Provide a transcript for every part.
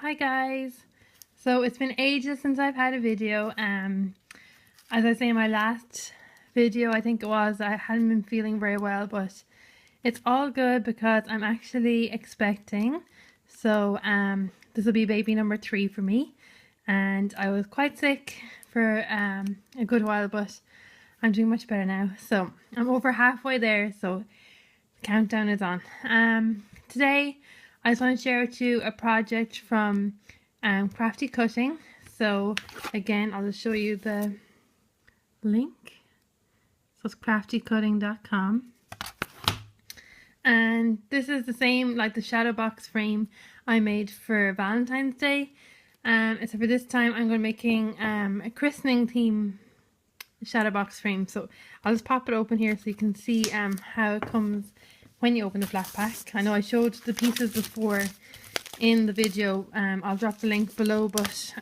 Hi guys! So it's been ages since I've had a video. As I say in my last video, I think it was, I hadn't been feeling very well, but it's all good because I'm actually expecting. So this will be baby number 3 for me, and I was quite sick for a good while, but I'm doing much better now. So I'm over halfway there, so the countdown is on. Today I just want to share with you a project from CraftyCutting. So again, I'll just show you the link. So it's craftycutting.com. And this is the same like the shadow box frame I made for Valentine's Day. So for this time I'm going to be making a christening theme shadow box frame. So I'll just pop it open here so you can see how it comes when you open the flat pack. I know I showed the pieces before in the video. I'll drop the link below, but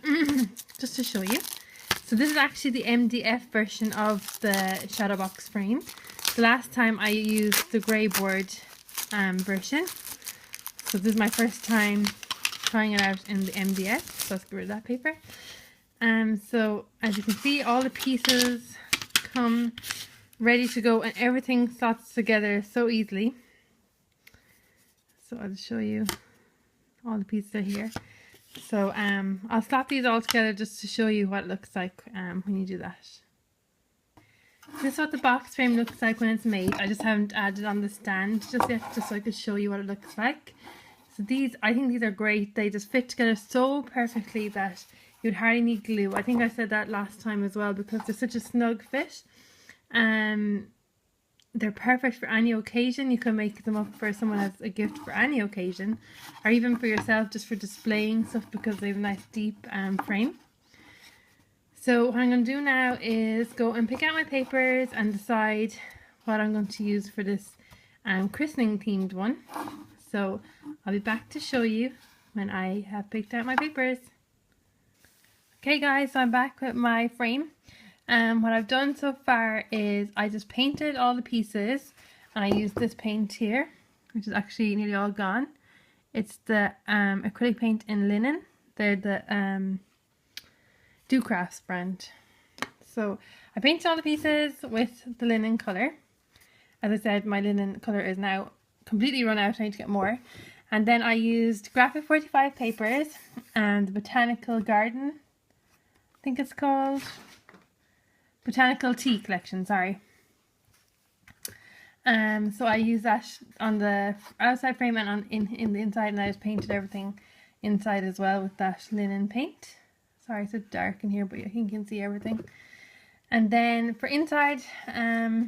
just to show you. So this is actually the MDF version of the shadow box frame. The last time I used the grey board version. So this is my first time trying it out in the MDF. So let's get rid of that paper. So as you can see, all the pieces come ready to go and everything slots together so easily. So I'll just show you all the pieces are here. So I'll slap these all together just to show you what it looks like when you do that. This is what the box frame looks like when it's made. I just haven't added on the stand just yet, just so I could show you what it looks like. So these, I think these are great. They just fit together so perfectly that you'd hardly need glue. I think I said that last time as well, because they're such a snug fit. They're perfect for any occasion. You can make them up for someone as a gift for any occasion, or even for yourself just for displaying stuff, because they have a nice deep frame. So what I'm going to do now is go and pick out my papers and decide what I'm going to use for this christening themed one. So I'll be back to show you when I have picked out my papers. Okay guys, so I'm back with my frame. What I've done so far is I just painted all the pieces, and I used this paint here, which is actually nearly all gone. It's the acrylic paint in linen. They're the Do Crafts brand. So I painted all the pieces with the linen colour. As I said, my linen colour is now completely run out. I need to get more. And then I used Graphic 45 papers and the Botanical Garden, I think it's called. Botanical Tea Collection, sorry. So I used that on the outside frame and in the inside, and I just painted everything inside as well with that linen paint. Sorry, it's so dark in here, but I think you can see everything. And then for inside, I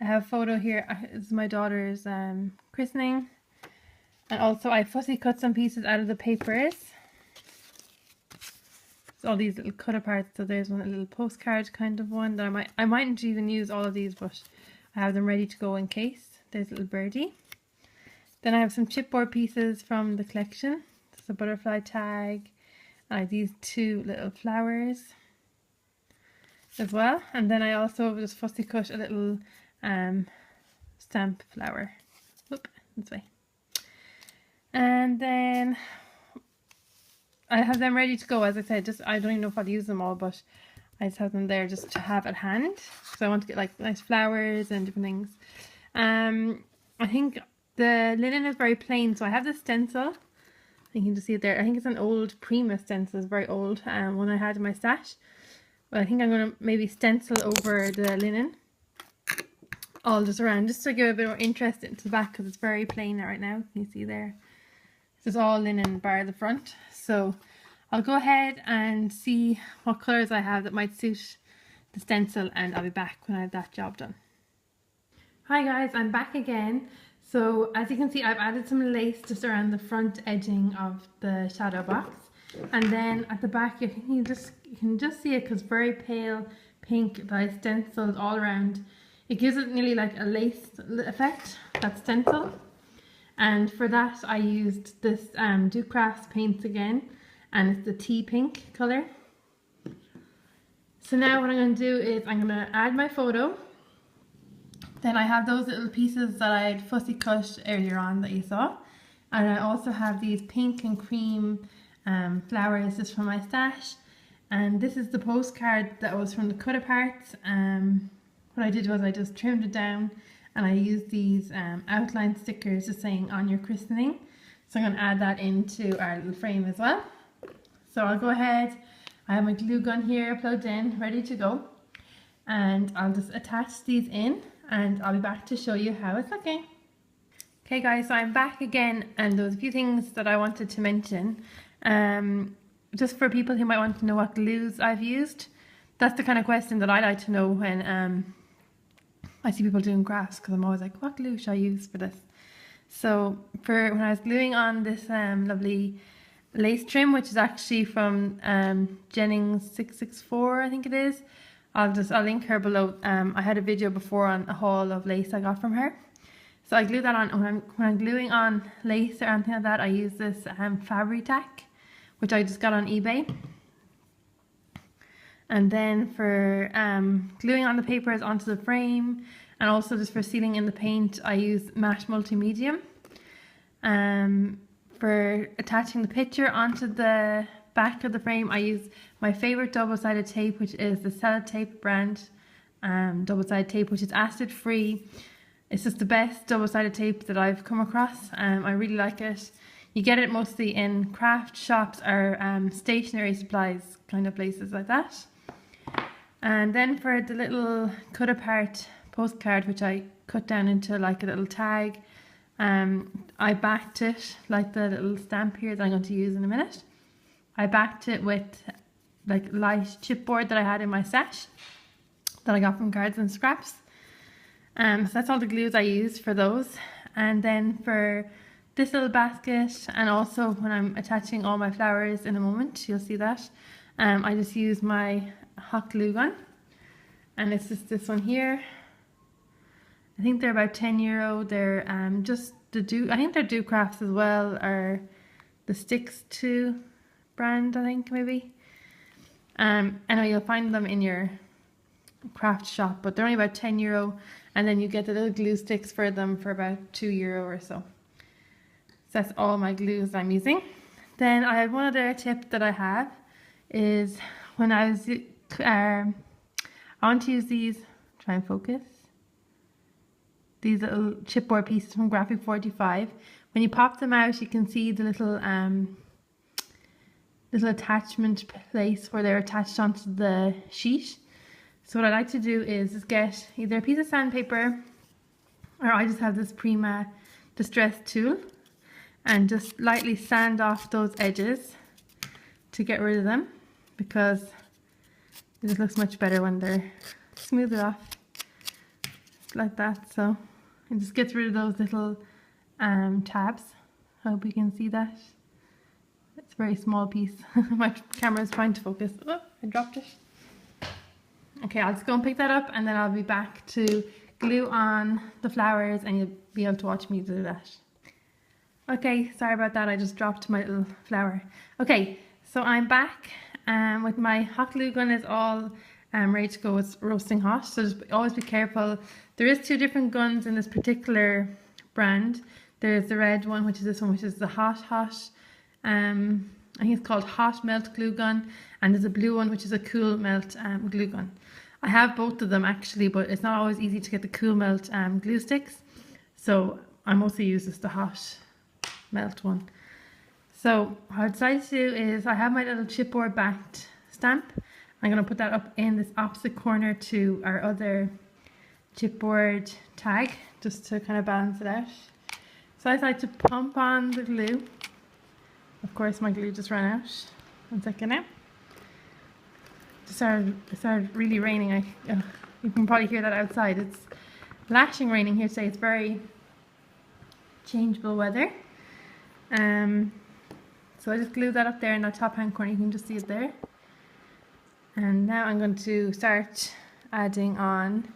have a photo here. This is my daughter's christening, and also I fussy cut some pieces out of the papers. All these little cut apart. So there's one little postcard kind of one that I mightn't even use all of these, but I have them ready to go in case. There's a little birdie. Then I have some chipboard pieces from the collection. There's a butterfly tag, and I have these 2 little flowers as well. And then I also just fussy cut a little stamp flower. Whoop, this way. And then I have them ready to go. As I said, just I don't even know if I'll use them all, but I just have them there just to have at hand. So I want to get like nice flowers and different things. I think the linen is very plain, so I have the stencil. You can just see it there. I think it's an old Prima stencil. It's very old, one I had in my stash. But I think I'm going to maybe stencil over the linen all just around, just to give a bit more interest into the back, because it's very plain right now. Can you see there? This is all linen bar the front. So I'll go ahead and see what colours I have that might suit the stencil, and I'll be back when I have that job done. Hi guys, I'm back again. So as you can see, I've added some lace just around the front edging of the shadow box, and then at the back you can just see it because it's very pale pink that I stenciled all around. It gives it nearly like a lace effect, that stencil. And for that I used this Do Crafts paints again, and it's the tea pink colour. So now what I'm going to do is I'm going to add my photo. Then I have those little pieces that I had fussy cut earlier on that you saw. And I also have these pink and cream flowers just from my stash. And this is the postcard that was from the cut aparts. What I did was I just trimmed it down and I used these outline stickers just saying on your christening. So I'm going to add that into our little frame as well. So I'll go ahead, I have my glue gun here plugged in, ready to go. And I'll just attach these in and I'll be back to show you how it's looking. Okay guys, so I'm back again and there was a few things that I wanted to mention. Just for people who might want to know what glues I've used. That's the kind of question that I like to know when I see people doing crafts, because I'm always like, what glue should I use for this? So for when I was gluing on this lovely lace trim, which is actually from Jennings 664, I think it is. I'll link her below. I had a video before on a haul of lace I got from her. So I glue that on. When I'm gluing on lace or anything like that, I use this Fabri-Tac, which I just got on eBay. And then for gluing on the papers onto the frame, and also just for sealing in the paint, I use Matte Multi-Medium. For attaching the picture onto the back of the frame, I use my favourite double-sided tape, which is the Sellotape brand double-sided tape, which is acid-free. It's just the best double-sided tape that I've come across. I really like it. You get it mostly in craft shops or stationery supplies kind of places like that. And then for the little cut apart postcard, which I cut down into like a little tag, I backed it like the little stamp here that I'm going to use in a minute. I backed it with like light chipboard that I had in my stash that I got from Cards and Scraps. So that's all the glues I used for those. And then for this little basket, and also when I'm attaching all my flowers in a moment, you'll see that, I just use my hot glue gun, and it's just this one here. I think they're about €10. They're just the I think they're Do Crafts as well, or the Sticks To brand, I think maybe. I know you'll find them in your craft shop, but they're only about €10, and then you get the little glue sticks for them for about €2 or so. So that's all my glues I'm using. Then I have one other tip that I have is when I was I want to use these, try and focus, these little chipboard pieces from Graphic 45. When you pop them out, you can see the little little attachment place where they're attached onto the sheet. So what I like to do is just get either a piece of sandpaper, or I just have this Prima Distress tool, and just lightly sand off those edges to get rid of them, because it just looks much better when they're smoothed off like that. So it just gets rid of those little tabs. I hope you can see that. It's a very small piece. My camera is trying to focus. Oh, I dropped it. Okay, I'll just go and pick that up, and then I'll be back to glue on the flowers, and you'll be able to watch me do that. Okay, sorry about that, I just dropped my little flower. Okay, so I'm back with my hot glue gun is all ready to go. It's roasting hot, so just always be careful. There is 2 different guns in this particular brand. There's the red one, which is this one, which is the hot, I think it's called Hot Melt Glue Gun, and there's a blue one, which is a Cool Melt glue gun. I have both of them actually, but it's not always easy to get the Cool Melt glue sticks, so I mostly use just the Hot Melt one. So what I decided to do is I have my little chipboard backed stamp. I'm going to put that up in this opposite corner to our other chipboard tag, just to kind of balance it out. So I decided to pump on the glue. Of course my glue just ran out. 1 second now. It started really raining. You can probably hear that outside. It's lashing raining here today. It's very changeable weather. So I just glued that up there in that top hand corner. You can just see it there. And now I'm going to start adding on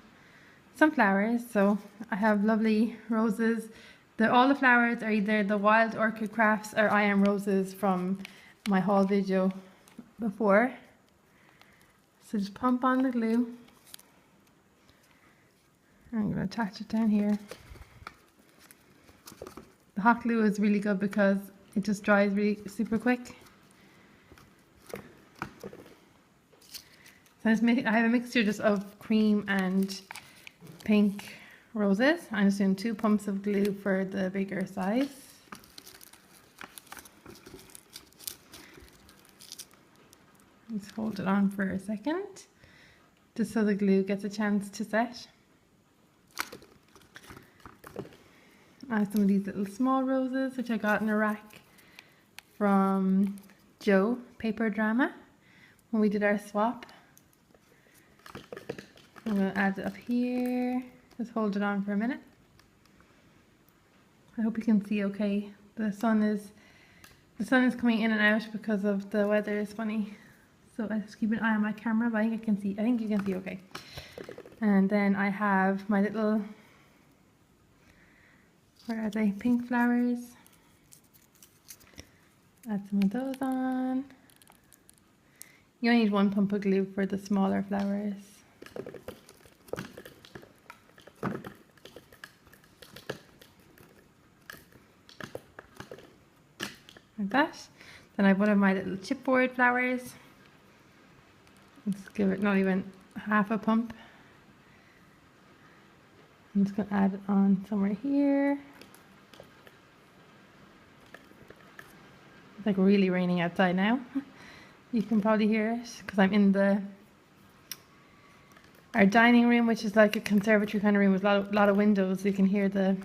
some flowers. So I have lovely roses. All the flowers are either the Wild Orchid Crafts or I Am Roses from my haul video before. So just pump on the glue. I'm going to attach it down here. The hot glue is really good because it just dries really super quick. So I have a mixture just of cream and pink roses. I'm just doing 2 pumps of glue for the bigger size. Just hold it on for a second, just so the glue gets a chance to set. I have some of these little small roses, which I got in a rack from Joe Paper Drama when we did our swap. I'm going to add it up here. Just hold it on for a minute. I hope you can see okay. The sun is coming in and out because of the weather is funny. So I just keep an eye on my camera, but I think you can see okay. And then I have my little, where are they? Pink flowers. Add some of those on. You only need 1 pump of glue for the smaller flowers. Like that. Then I have one of my little chipboard flowers. Let's give it not even half a pump. I'm just going to add it on somewhere here. It's like really raining outside now. You can probably hear it because I'm in our dining room, which is like a conservatory kind of room with a lot of windows, so you can hear the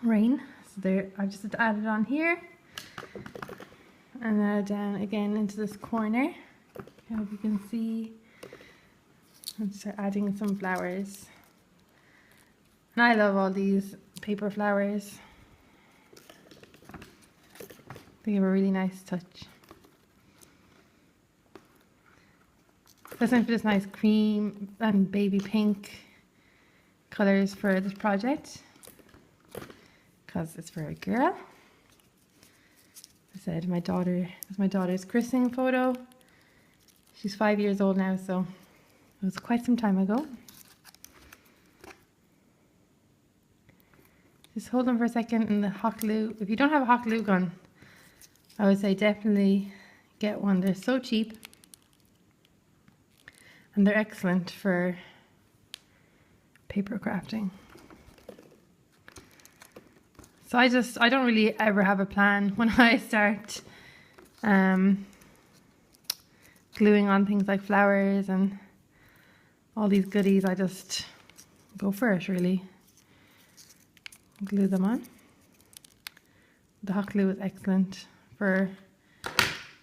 rain. So there, I've just added on here. And now down again into this corner. I hope you can see. And start adding some flowers. And I love all these paper flowers. They give a really nice touch. This one for this nice cream and baby pink colours for this project, because it's for a girl. I said this is my daughter's christening photo. She's 5 years old now, so it was quite some time ago. Just hold them for a second in the hot glue. If you don't have a hot glue gun, I would say definitely get one. They're so cheap. And they're excellent for paper crafting. So I don't really ever have a plan when I start gluing on things like flowers and all these goodies. I just go for it, really. Glue them on. The hot glue is excellent for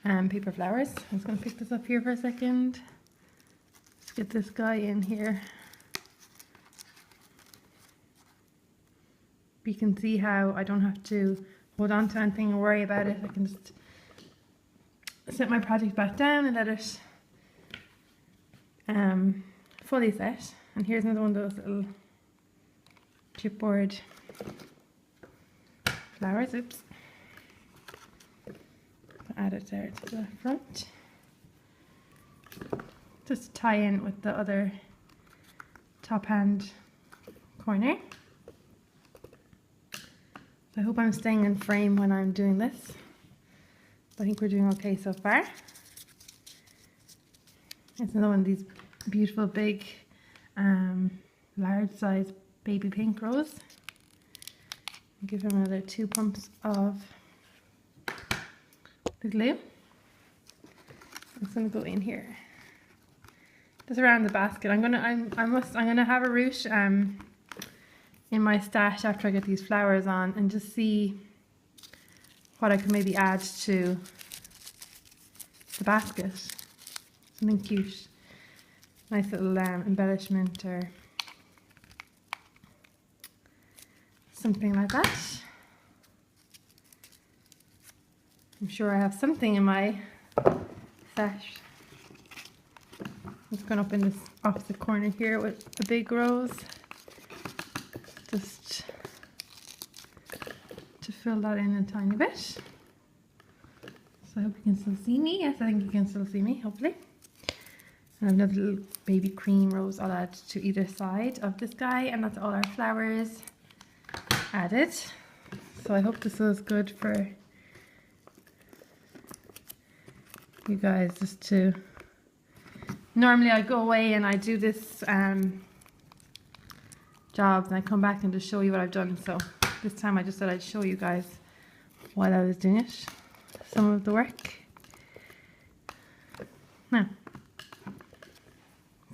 paper flowers. I'm just going to pick this up here for a second. Let's get this guy in here. You can see how I don't have to hold on to anything and worry about it. I can just set my project back down and let it fully set. And here's another one of those little chipboard flowers. Oops. Add it there to the front. Just tie in with the other top hand corner. So I hope I'm staying in frame when I'm doing this. I think we're doing okay so far. It's another one of these beautiful big large size baby pink rose. Give them another 2 pumps of the glue. It's gonna go in here. Just around the basket. I'm gonna have a root in my stash after I get these flowers on and just see what I can maybe add to the basket. Something cute. Nice little embellishment or something like that. I'm sure I have something in my stash. It's going up in this opposite corner here with a big rose. Just to fill that in a tiny bit. So I hope you can still see me. Yes, I think you can still see me, hopefully. And I have another little baby cream rose I'll add to either side of this guy, and that's all our flowers added. So I hope this was good for you guys, just to, normally I go away and I do this job and I come back and just show you what I've done. So this time I just thought I'd show you guys while I was doing it, some of the work. Now,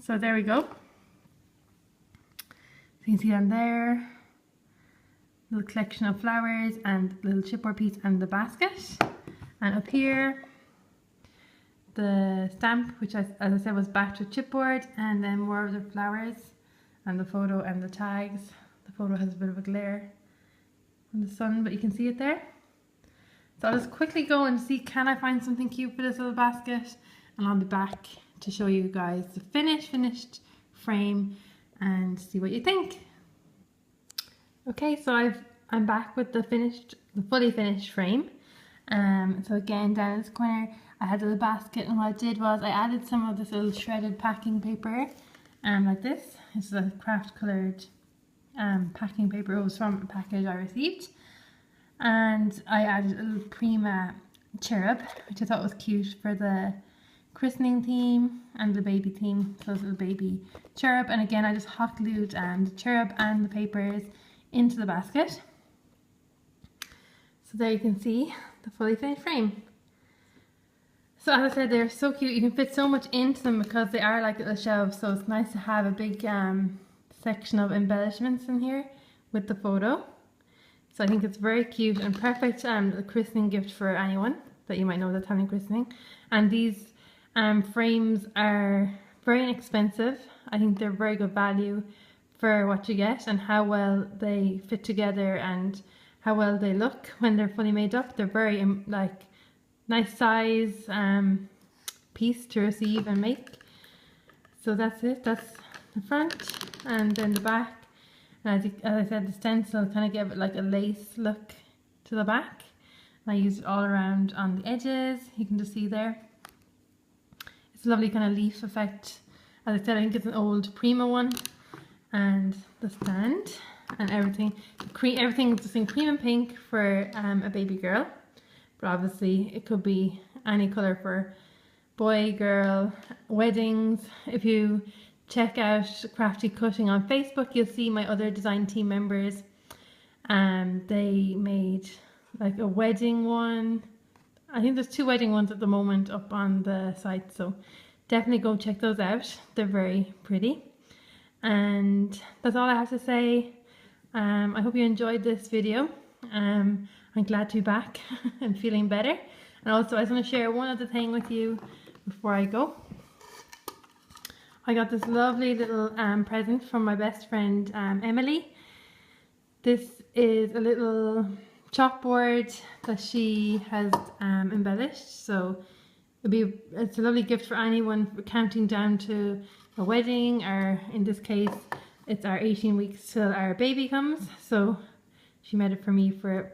so there we go. So you can see on there, little collection of flowers and little chipboard piece and the basket. And up here, the stamp, which as I said was backed with chipboard, and then more of the flowers and the photo and the tags. The photo has a bit of a glare on the sun, but you can see it there. So I'll just quickly go and see, can I find something cute for this little basket, and I'll be back to show you guys the finished frame and see what you think. Okay, so I'm back with the fully finished frame. So again, down in this corner I had a little basket, and what I did was I added some of this little shredded packing paper, like this. This is a craft coloured packing paper. It was from a package I received, and I added a little Prima cherub, which I thought was cute for the christening theme and the baby theme. So it's a little baby cherub, and again I just hot glued the cherub and the papers into the basket. So there you can see the fully finished frame. So as I said, they're so cute. You can fit so much into them because they are like little shelves, so it's nice to have a big section of embellishments in here with the photo. So I think it's very cute and perfect a christening gift for anyone that you might know that's having christening. And these frames are very inexpensive. I think they're very good value for what you get and how well they fit together and how well they look when they're fully made up. They're very like nice size piece to receive and make. So that's it. That's the front, and then the back. And as I said, the stencil kind of gave it like a lace look to the back. And I used it all around on the edges. You can just see there. It's a lovely kind of leaf effect. As I said, I think it's an old Prima one. And the stand and everything. Everything is just in cream and pink for a baby girl. But obviously it could be any colour for boy, girl, weddings. If you check out Crafty Cutting on Facebook, you'll see my other design team members. They made like a wedding one. I think there's 2 wedding ones at the moment up on the site, so definitely go check those out. They're very pretty. And that's all I have to say. I hope you enjoyed this video. I'm glad to be back and feeling better. And also I just want to share one other thing with you before I go. I got this lovely little present from my best friend Emily. This is a little chalkboard that she has embellished. So it's a lovely gift for anyone counting down to a wedding, or in this case it's our 18 weeks till our baby comes. So she made it for me for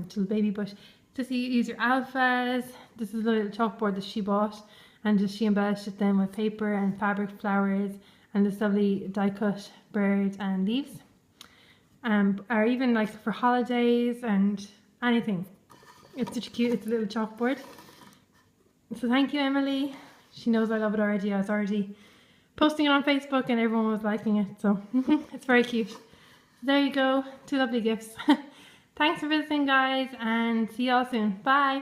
till the baby, but just use your alphas. This is a little chalkboard that she bought, and just she embellished it then with paper and fabric flowers and this lovely die cut bird and leaves, or even like for holidays and anything. It's such cute. It's a little chalkboard. So thank you, Emily. She knows I love it already. I was already posting it on Facebook and everyone was liking it, so it's very cute. So there you go, 2 lovely gifts. Thanks for visiting, guys, and see you all soon. Bye.